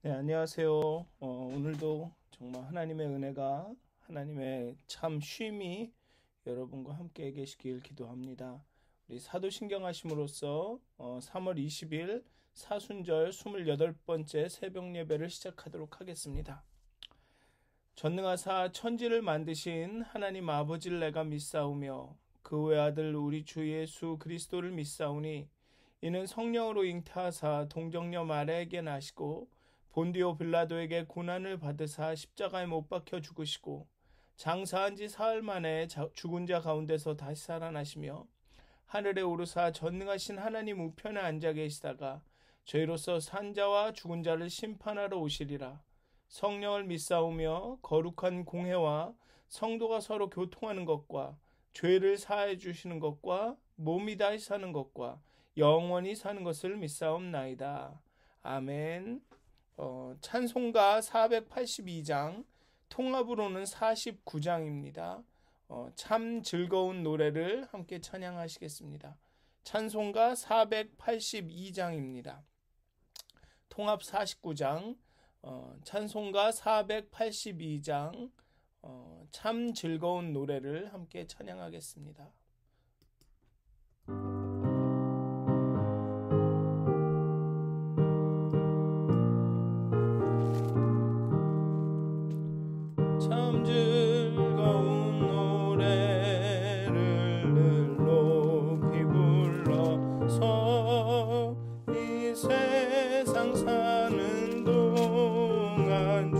네, 안녕하세요. 오늘도 정말 하나님의 은혜가, 하나님의 참 쉼이 여러분과 함께 계시길 기도합니다. 우리 사도신경하심으로써 3월 20일 사순절 28번째 새벽 예배를 시작하도록 하겠습니다. 전능하사 천지를 만드신 하나님 아버지를 내가 믿사오며 그 외아들 우리 주 예수 그리스도를 믿사오니 이는 성령으로 잉태하사 동정녀 마리아에게 나시고 본디오 빌라도에게 고난을 받으사 십자가에 못 박혀 죽으시고 장사한 지 사흘 만에 죽은 자 가운데서 다시 살아나시며 하늘에 오르사 전능하신 하나님 우편에 앉아 계시다가 저희로서 산 자와 죽은 자를 심판하러 오시리라. 성령을 믿사오며 거룩한 공회와 성도가 서로 교통하는 것과 죄를 사해 주시는 것과 몸이 다시 사는 것과 영원히 사는 것을 믿사옵나이다. 아멘. 찬송가 482장, 통합으로는 49장입니다. 참 즐거운 노래를 함께 찬양하시겠습니다. 찬송가 482장입니다. 통합 49장, 찬송가 482장, 참 즐거운 노래를 함께 찬양하겠습니다. 참 즐거운 노래를 늘 높이 불러서 이 세상 사는 동안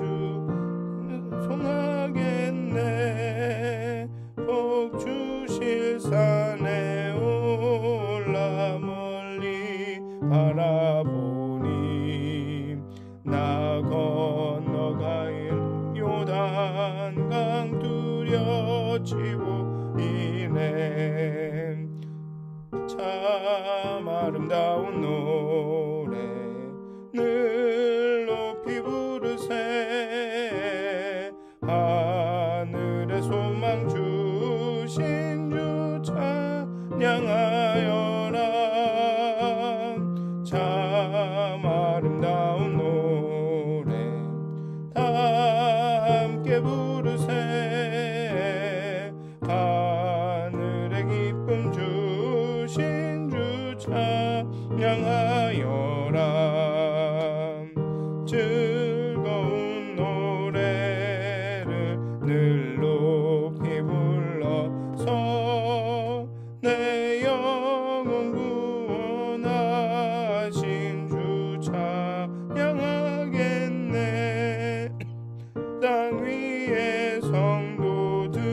송하겠네. 복 주실 산에 올라 멀리 바라보니 나 건너갈 요단강 뚜렷이 보이네. 참 아름다운 노래 늘 높이 부르세. 하늘의 소망 주신 주 찬양하여라. 참 아름다운 노래 함께 부르세. 하늘의 기쁨 주신 주 찬양하여라. 즐거운 노래를 늘 높이 불러서 내 영혼 구원하신 주 찬양하겠네. 땅 위의 성도들이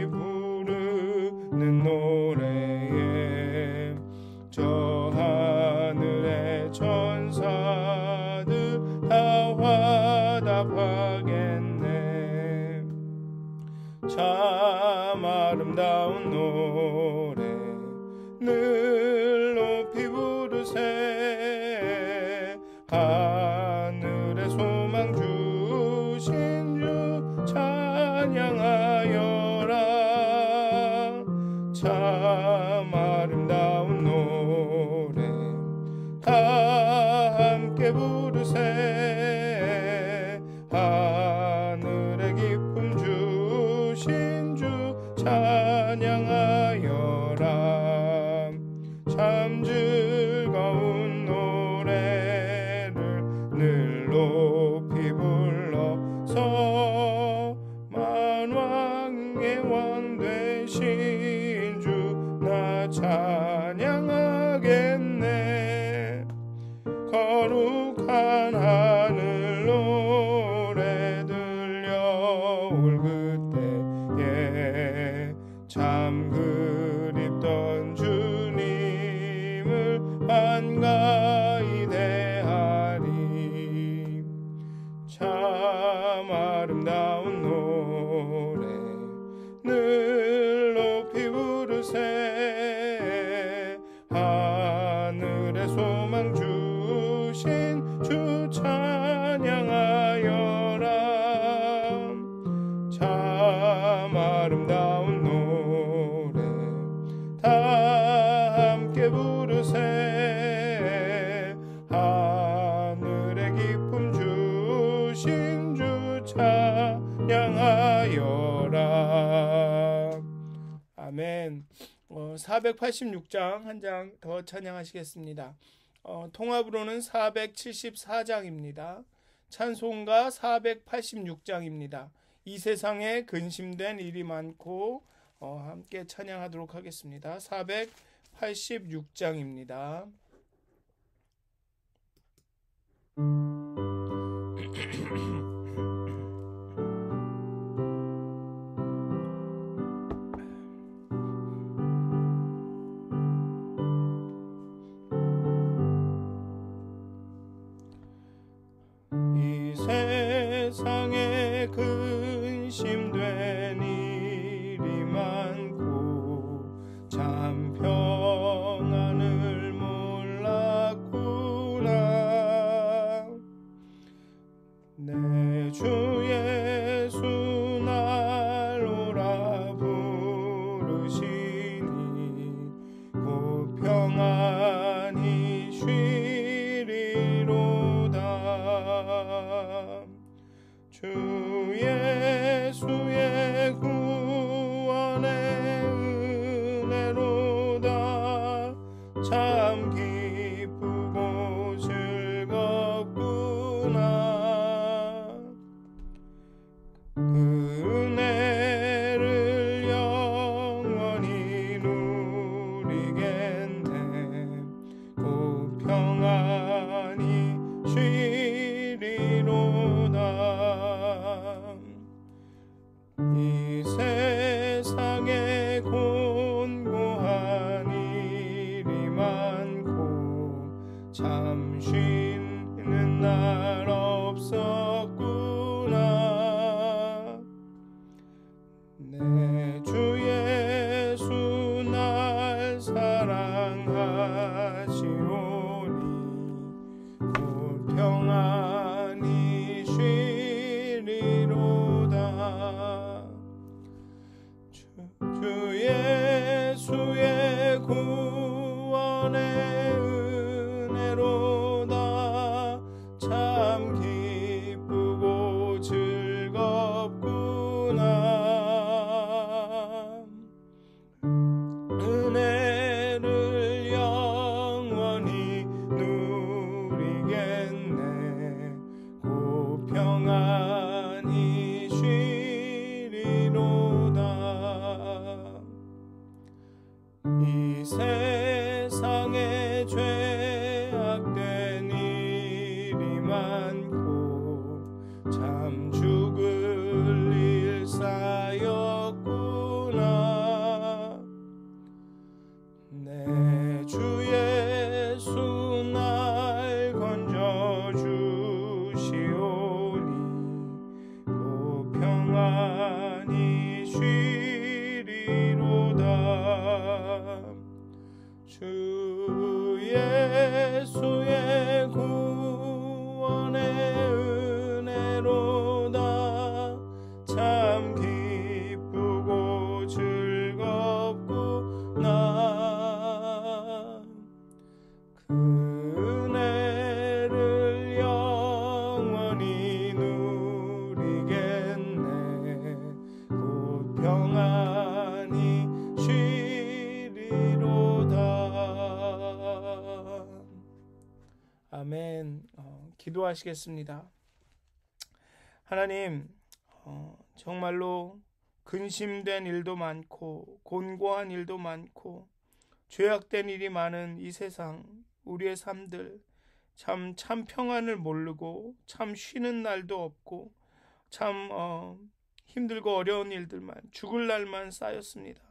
부르는 노래에 저 하늘의 천사들 다 화답하겠네. 참 아름다운 노래 늘 높이 부르세. 하늘의 소망 주신 주 찬양하여라. 참 아름다운 노래 함께 부르세. 하늘의 기쁨 주신 주 찬양하여라. 참 즐거운 노래를 늘 높이 불러서 만왕의 왕 되신 주 나 찬양하겠네. 거룩한 하늘 노래 들려올 그때에 참 그립던 주님을 반가이 대하리. 참 아름다운 노래 늘 높이 부르세. 하늘의 소망 주신 주 찬양하여라. 참 아름다운 노래 다 함께 부르세. 하늘의 486장 한 장 더 찬양하시겠습니다. 통합으로는 474장입니다. 찬송가 486장입니다. 이 세상에 근심된 일이 많고 함께 찬양하도록 하겠습니다. 486장입니다. 이 세상에 근심된 일이 많고 참 평안을 몰랐구나. 내 주 예수 날 오라 부르시니 곧 평안히 쉬리로다. 주 예수의 구원의 은혜로다. 참 기쁘고 즐겁구나. 그 은혜를 영원히 누리겠네. 곧 평안히 쉬리로다. 이 세상에 곤고한 일이 많고 참 쉬는 날 없었구나. 내 주 예수 날 사랑하시오니 곧 평안히 쉬리로다. 주 예수의 구원의 은혜로다. 참 기쁘고 즐겁구나. 은혜를 영원히 누리겠네. 곧 평안히 쉬리로다. 이 세상에 죄악된 일이 많고 참 죽을 일 쌓였구나. 내 주 예수 날 건져주시오니 곧 평안히 쉬리로다. 주 예수의 구원의 은혜로다. 참 기쁘고 즐겁구나. 그 은혜를 영원히 누리겠네. 곧 평안히 쉬리로다. 아멘. 기도하시겠습니다. 하나님, 정말로 근심된 일도 많고 곤고한 일도 많고 죄악된 일이 많은 이 세상, 우리의 삶들 참 평안을 모르고 참 쉬는 날도 없고 참 힘들고 어려운 일들만, 죽을 날만 쌓였습니다.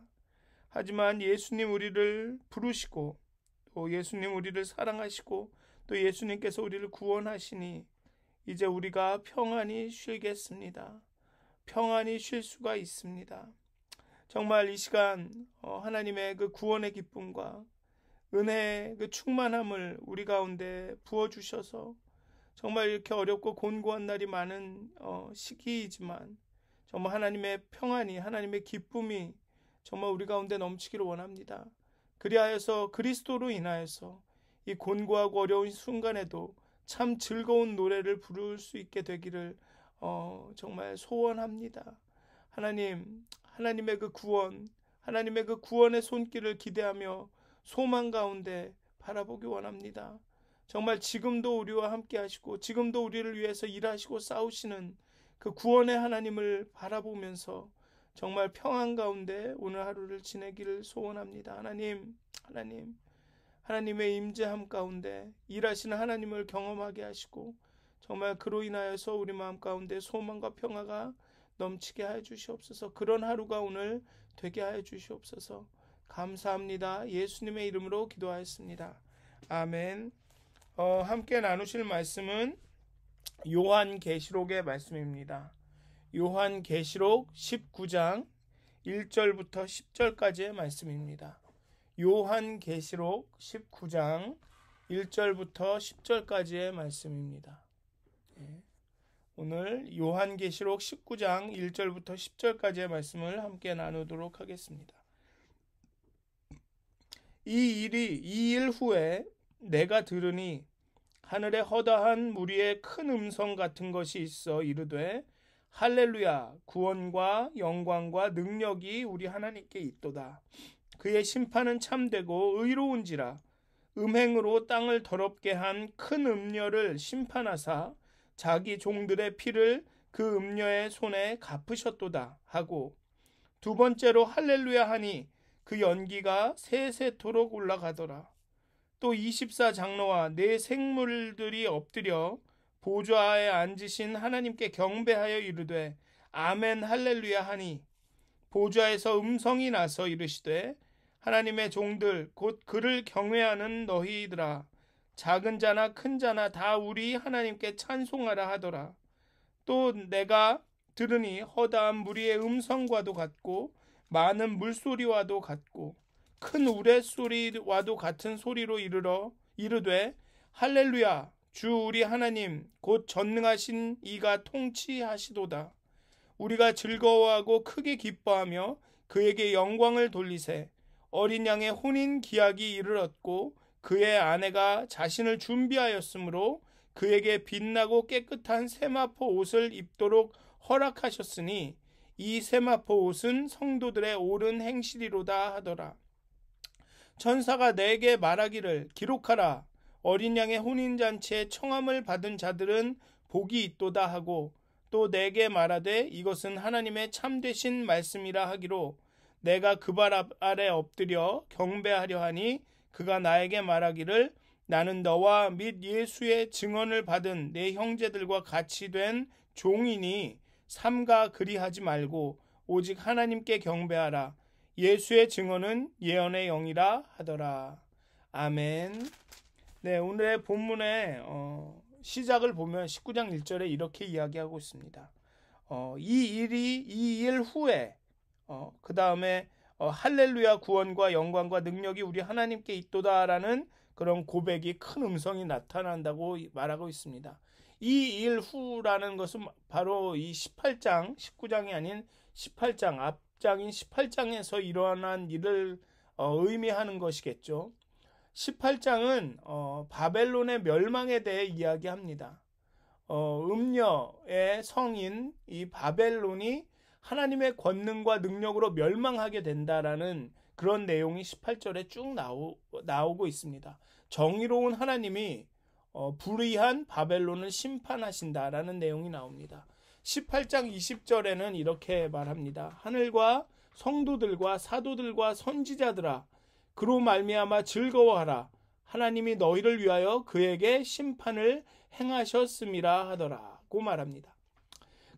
하지만 예수님 우리를 부르시고 또 예수님 우리를 사랑하시고 또 예수님께서 우리를 구원하시니 이제 우리가 평안히 쉬겠습니다. 평안히 쉴 수가 있습니다. 정말 이 시간 하나님의 그 구원의 기쁨과 은혜의 그 충만함을 우리 가운데 부어주셔서 정말 이렇게 어렵고 곤고한 날이 많은 시기이지만 정말 하나님의 평안이, 하나님의 기쁨이 정말 우리 가운데 넘치기를 원합니다. 그리하여서 그리스도로 인하여서 이 곤고하고 어려운 순간에도 참 즐거운 노래를 부를 수 있게 되기를 정말 소원합니다. 하나님, 하나님의 그 구원, 하나님의 그 구원의 손길을 기대하며 소망 가운데 바라보기 원합니다. 정말 지금도 우리와 함께 하시고 지금도 우리를 위해서 일하시고 싸우시는 그 구원의 하나님을 바라보면서 정말 평안 가운데 오늘 하루를 지내기를 소원합니다. 하나님의 임재함 가운데 일하시는 하나님을 경험하게 하시고 정말 그로 인하여서 우리 마음 가운데 소망과 평화가 넘치게 하여 주시옵소서. 그런 하루가 오늘 되게 하여 주시옵소서. 감사합니다. 예수님의 이름으로 기도하였습니다. 아멘. 함께 나누실 말씀은 요한계시록의 말씀입니다. 요한계시록 19장 1절부터 10절까지의 말씀입니다. 요한계시록 19장 1절부터 10절까지의 말씀입니다. 오늘 요한계시록 19장 1절부터 10절까지의 말씀을 함께 나누도록 하겠습니다. 이 일 후에 내가 들으니 하늘에 허다한 무리의 큰 음성 같은 것이 있어 이르되 할렐루야, 구원과 영광과 능력이 우리 하나님께 있도다. 그의 심판은 참되고 의로운지라. 음행으로 땅을 더럽게 한 큰 음녀를 심판하사 자기 종들의 피를 그 음녀의 손에 갚으셨도다 하고, 두 번째로 할렐루야 하니 그 연기가 세세토록 올라가더라. 또 24장로와 네 생물들이 엎드려 보좌에 앉으신 하나님께 경배하여 이르되 아멘 할렐루야 하니, 보좌에서 음성이 나서 이르시되 하나님의 종들 곧 그를 경외하는 너희들아, 작은 자나 큰 자나 다 우리 하나님께 찬송하라 하더라. 또 내가 들으니 허다한 무리의 음성과도 같고 많은 물소리와도 같고 큰 우레소리와도 같은 소리로 이르되 할렐루야, 주 우리 하나님 곧 전능하신 이가 통치하시도다. 우리가 즐거워하고 크게 기뻐하며 그에게 영광을 돌리세. 어린 양의 혼인 기약이 이르렀고 그의 아내가 자신을 준비하였으므로 그에게 빛나고 깨끗한 세마포 옷을 입도록 허락하셨으니 이 세마포 옷은 성도들의 옳은 행실이로다 하더라. 천사가 내게 말하기를 기록하라. 어린 양의 혼인잔치에 청함을 받은 자들은 복이 있도다 하고, 또 내게 말하되 이것은 하나님의 참되신 말씀이라 하기로, 내가 그 발 아래 엎드려 경배하려 하니 그가 나에게 말하기를 나는 너와 및 예수의 증언을 받은 내 형제들과 같이 된 종이니 삼가 그리하지 말고 오직 하나님께 경배하라. 예수의 증언은 예언의 영이라 하더라. 아멘. 네, 오늘의 본문의 시작을 보면 19장 1절에 이렇게 이야기하고 있습니다. 이 일 후에 그 다음에 할렐루야, 구원과 영광과 능력이 우리 하나님께 있도다라는 그런 고백이, 큰 음성이 나타난다고 말하고 있습니다. 이 일 후라는 것은 바로 이 18장, 19장이 아닌 18장, 앞장인 18장에서 일어난 일을 의미하는 것이겠죠. 18장은 바벨론의 멸망에 대해 이야기합니다. 음녀의 성인 이 바벨론이 하나님의 권능과 능력으로 멸망하게 된다라는 그런 내용이 18절에 쭉 나오고 있습니다. 정의로운 하나님이 불의한 바벨론을 심판하신다라는 내용이 나옵니다. 18장 20절에는 이렇게 말합니다. 하늘과 성도들과 사도들과 선지자들아, 그로 말미암아 즐거워하라. 하나님이 너희를 위하여 그에게 심판을 행하셨음이라 하더라고 말합니다.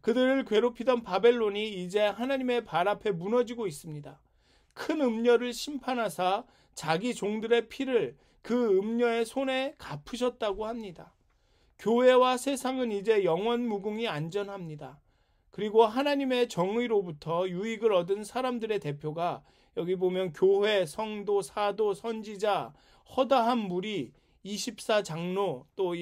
그들을 괴롭히던 바벨론이 이제 하나님의 발 앞에 무너지고 있습니다. 큰 음녀를 심판하사 자기 종들의 피를 그 음녀의 손에 갚으셨다고 합니다. 교회와 세상은 이제 영원 무궁히 안전합니다. 그리고 하나님의 정의로부터 유익을 얻은 사람들의 대표가, 여기 보면 교회, 성도, 사도, 선지자, 허다한 무리, 24장로, 또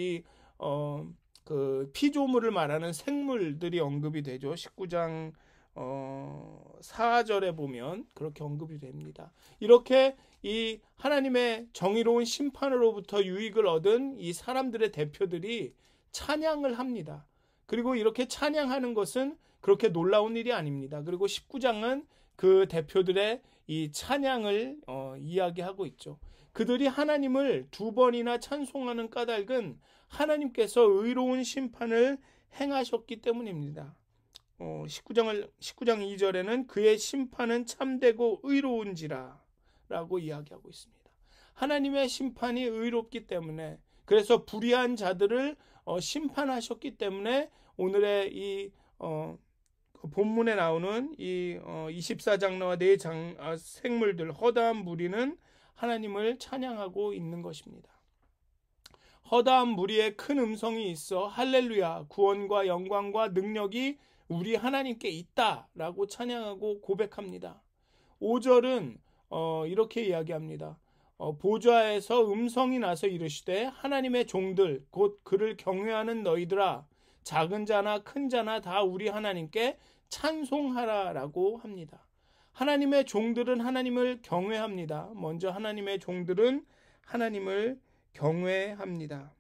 그 피조물을 말하는 생물들이 언급이 되죠. 19장 4절에 보면 그렇게 언급이 됩니다. 이렇게 이 하나님의 정의로운 심판으로부터 유익을 얻은 이 사람들의 대표들이 찬양을 합니다. 그리고 이렇게 찬양하는 것은 그렇게 놀라운 일이 아닙니다. 그리고 19장은 그 대표들의 이 찬양을 이야기하고 있죠. 그들이 하나님을 2번이나 찬송하는 까닭은 하나님께서 의로운 심판을 행하셨기 때문입니다. 19장 2절에는 그의 심판은 참되고 의로운지라 라고 이야기하고 있습니다. 하나님의 심판이 의롭기 때문에, 그래서 불의한 자들을 심판하셨기 때문에 오늘의 이 본문에 나오는 이 24장로와 네 생물들, 허다한 무리는 하나님을 찬양하고 있는 것입니다. 허다한 무리에 큰 음성이 있어 할렐루야, 구원과 영광과 능력이 우리 하나님께 있다라고 찬양하고 고백합니다. 5절은 이렇게 이야기합니다. 보좌에서 음성이 나서 이르시되 하나님의 종들 곧 그를 경외하는 너희들아, 작은 자나 큰 자나 다 우리 하나님께 찬송하라라고 합니다. 하나님의 종들은 하나님을 경외합니다. 먼저 하나님의 종들은 하나님을 경외합니다.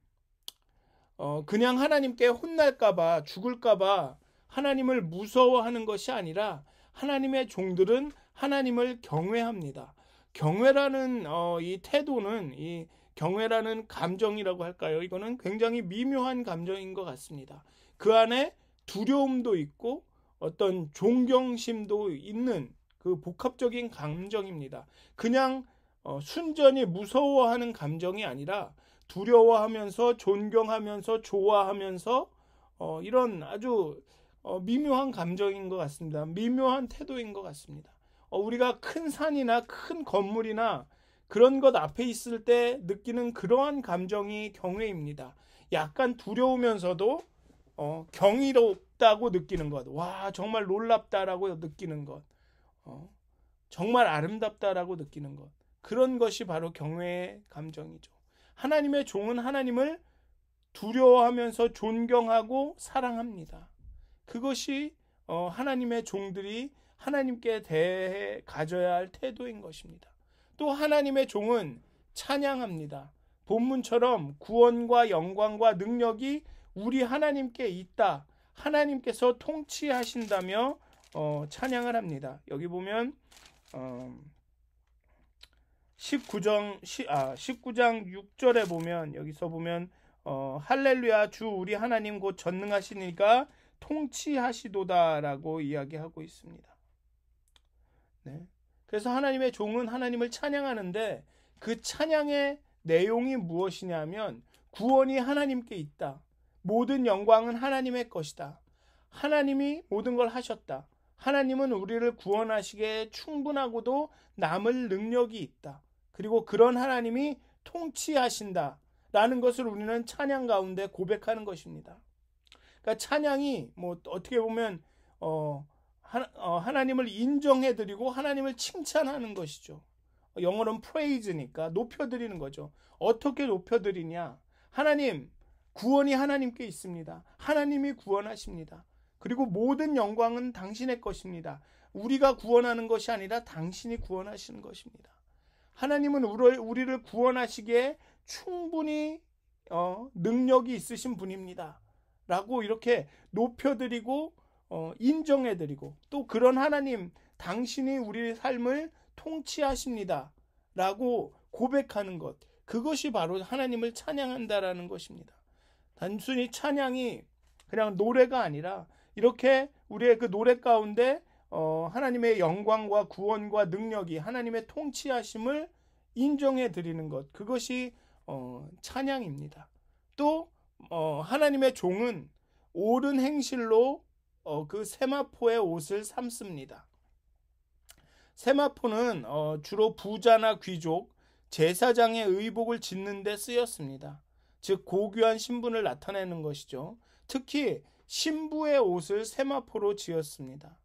그냥 하나님께 혼날까봐, 죽을까봐 하나님을 무서워하는 것이 아니라 하나님의 종들은 하나님을 경외합니다. 경외라는 이 태도는, 이 경외라는 감정이라고 할까요? 이거는 굉장히 미묘한 감정인 것 같습니다. 그 안에 두려움도 있고 어떤 존경심도 있는 그 복합적인 감정입니다. 그냥 순전히 무서워하는 감정이 아니라 두려워하면서 존경하면서 좋아하면서 이런 아주 미묘한 감정인 것 같습니다. 미묘한 태도인 것 같습니다. 우리가 큰 산이나 큰 건물이나 그런 것 앞에 있을 때 느끼는 그러한 감정이 경외입니다. 약간 두려우면서도 경이롭다고 느끼는 것, 와 정말 놀랍다라고 느끼는 것, 정말 아름답다라고 느끼는 것, 그런 것이 바로 경외의 감정이죠. 하나님의 종은 하나님을 두려워하면서 존경하고 사랑합니다. 그것이 하나님의 종들이 하나님께 대해 가져야 할 태도인 것입니다. 또 하나님의 종은 찬양합니다. 본문처럼 구원과 영광과 능력이 우리 하나님께 있다, 하나님께서 통치하신다며 찬양을 합니다. 여기 보면 19장 6절에 보면, 여기서 보면 할렐루야, 주 우리 하나님 곧 전능하시니까 통치하시도다라고 이야기하고 있습니다. 네. 그래서 하나님의 종은 하나님을 찬양하는데 그 찬양의 내용이 무엇이냐면 구원이 하나님께 있다, 모든 영광은 하나님의 것이다, 하나님이 모든 걸 하셨다, 하나님은 우리를 구원하시기에 충분하고도 남을 능력이 있다, 그리고 그런 하나님이 통치하신다 라는 것을 우리는 찬양 가운데 고백하는 것입니다. 그러니까 찬양이 뭐 어떻게 보면 하나님을 인정해드리고 하나님을 칭찬하는 것이죠. 영어로는 praise니까 높여드리는 거죠. 어떻게 높여드리냐? 하나님, 구원이 하나님께 있습니다. 하나님이 구원하십니다. 그리고 모든 영광은 당신의 것입니다. 우리가 구원하는 것이 아니라 당신이 구원하시는 것입니다. 하나님은 우리를 구원하시기에 충분히 능력이 있으신 분입니다 라고 이렇게 높여드리고 인정해드리고, 또 그런 하나님, 당신이 우리의 삶을 통치하십니다 라고 고백하는 것, 그것이 바로 하나님을 찬양한다라는 것입니다. 단순히 찬양이 그냥 노래가 아니라 이렇게 우리의 그 노래 가운데 하나님의 영광과 구원과 능력이, 하나님의 통치하심을 인정해 드리는 것, 그것이 찬양입니다. 또 하나님의 종은 옳은 행실로 그 세마포의 옷을 삼습니다. 세마포는 주로 부자나 귀족, 제사장의 의복을 짓는 데 쓰였습니다. 즉 고귀한 신분을 나타내는 것이죠. 특히 신부의 옷을 세마포로 지었습니다.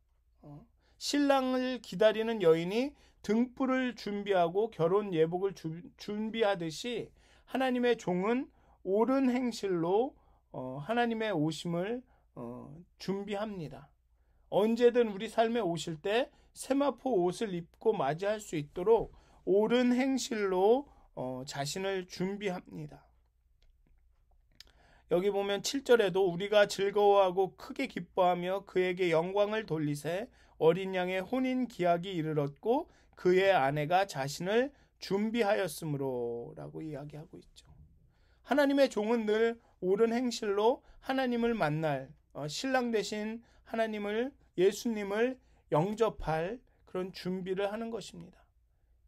신랑을 기다리는 여인이 등불을 준비하고 결혼 예복을 준비하듯이 하나님의 종은 옳은 행실로 하나님의 오심을 준비합니다. 언제든 우리 삶에 오실 때 세마포 옷을 입고 맞이할 수 있도록 옳은 행실로 자신을 준비합니다. 여기 보면 7절에도 우리가 즐거워하고 크게 기뻐하며 그에게 영광을 돌리세 어린 양의 혼인 기약이 이르렀고 그의 아내가 자신을 준비하였으므로 라고 이야기하고 있죠. 하나님의 종은 늘 옳은 행실로 하나님을 만날 신랑 되신 하나님을 예수님을 영접할 그런 준비를 하는 것입니다.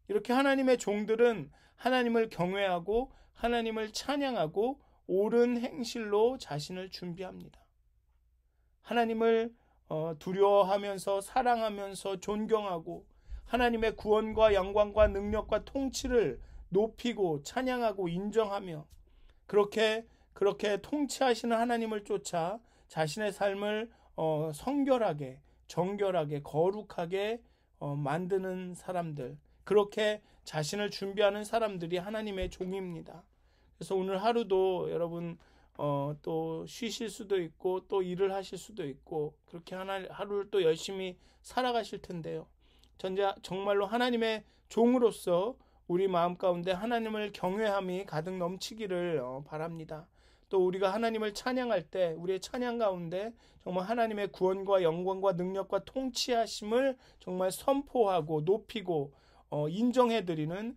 이렇게 하나님의 종들은 하나님을 경외하고 하나님을 찬양하고 옳은 행실로 자신을 준비합니다. 하나님을 두려워하면서 사랑하면서 존경하고 하나님의 구원과 영광과 능력과 통치를 높이고 찬양하고 인정하며 그렇게 통치하시는 하나님을 쫓아 자신의 삶을 성결하게 정결하게 거룩하게 만드는 사람들, 그렇게 자신을 준비하는 사람들이 하나님의 종입니다. 그래서 오늘 하루도 여러분 또 쉬실 수도 있고 또 일을 하실 수도 있고 그렇게 하루를 또 열심히 살아가실 텐데요. 정말로 하나님의 종으로서 우리 마음 가운데 하나님을 경외함이 가득 넘치기를 바랍니다. 또 우리가 하나님을 찬양할 때 우리의 찬양 가운데 정말 하나님의 구원과 영광과 능력과 통치하심을 정말 선포하고 높이고 인정해드리는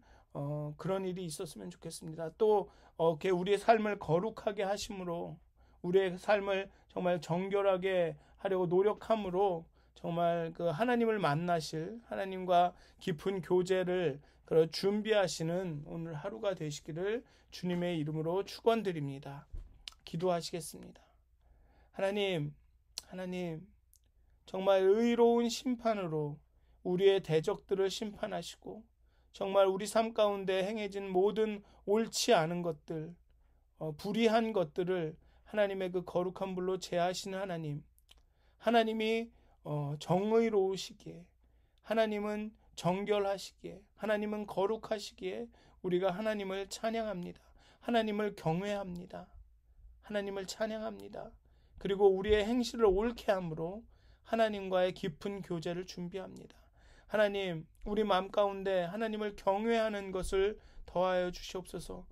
그런 일이 있었으면 좋겠습니다. 또 우리의 삶을 거룩하게 하심으로 우리의 삶을 정말 정결하게 하려고 노력함으로 정말 그 하나님을 만나실 하나님과 깊은 교제를 준비하시는 오늘 하루가 되시기를 주님의 이름으로 축원드립니다. 기도하시겠습니다. 하나님 정말 의로운 심판으로 우리의 대적들을 심판하시고 정말 우리 삶 가운데 행해진 모든 옳지 않은 것들, 불의한 것들을 하나님의 그 거룩한 불로 제하시는 하나님이 정의로우시기에, 하나님은 정결하시기에, 하나님은 거룩하시기에 우리가 하나님을 찬양합니다. 하나님을 경외합니다. 하나님을 찬양합니다. 그리고 우리의 행실을 옳게 함으로 하나님과의 깊은 교제를 준비합니다. 하나님, 우리 마음 가운데 하나님을 경외하는 것을 더하여 주시옵소서.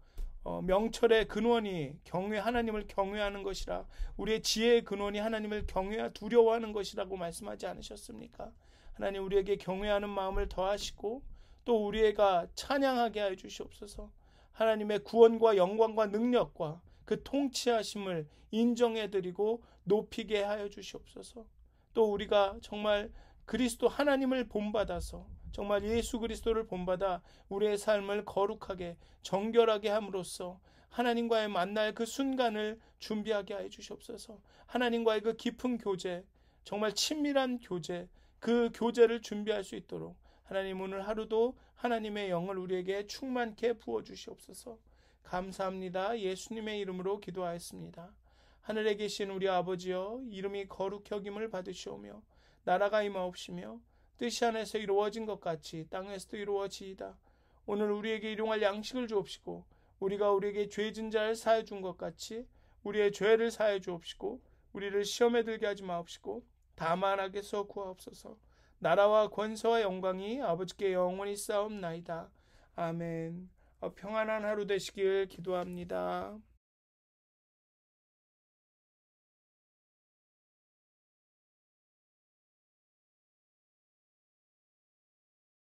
명철의 근원이 하나님을 경외하는 것이라, 우리의 지혜의 근원이 하나님을 두려워하는 것이라고 말씀하지 않으셨습니까? 하나님, 우리에게 경외하는 마음을 더하시고 또 우리가 찬양하게 하여 주시옵소서. 하나님의 구원과 영광과 능력과 그 통치하심을 인정해드리고 높이게 하여 주시옵소서. 또 우리가 정말 그리스도 하나님을 본받아서 정말 예수 그리스도를 본받아 우리의 삶을 거룩하게 정결하게 함으로써 하나님과의 만날 그 순간을 준비하게 하여 주시옵소서. 하나님과의 그 깊은 교제, 정말 친밀한 교제, 그 교제를 준비할 수 있도록 하나님 오늘 하루도 하나님의 영을 우리에게 충만케 부어주시옵소서. 감사합니다. 예수님의 이름으로 기도하였습니다. 하늘에 계신 우리 아버지여, 이름이 거룩히 여김을 받으시오며 나라가 임하옵시며 뜻이 하늘에서 이루어진 것 같이 땅에서도 이루어지이다. 오늘 우리에게 일용할 양식을 주옵시고 우리가 우리에게 죄진 자를 사해 준 것 같이 우리의 죄를 사해 주옵시고 우리를 시험에 들게 하지 마옵시고 다만 악에서 구하옵소서. 나라와 권세와 영광이 아버지께 영원히 쌓옵나이다. 아멘. 평안한 하루 되시길 기도합니다.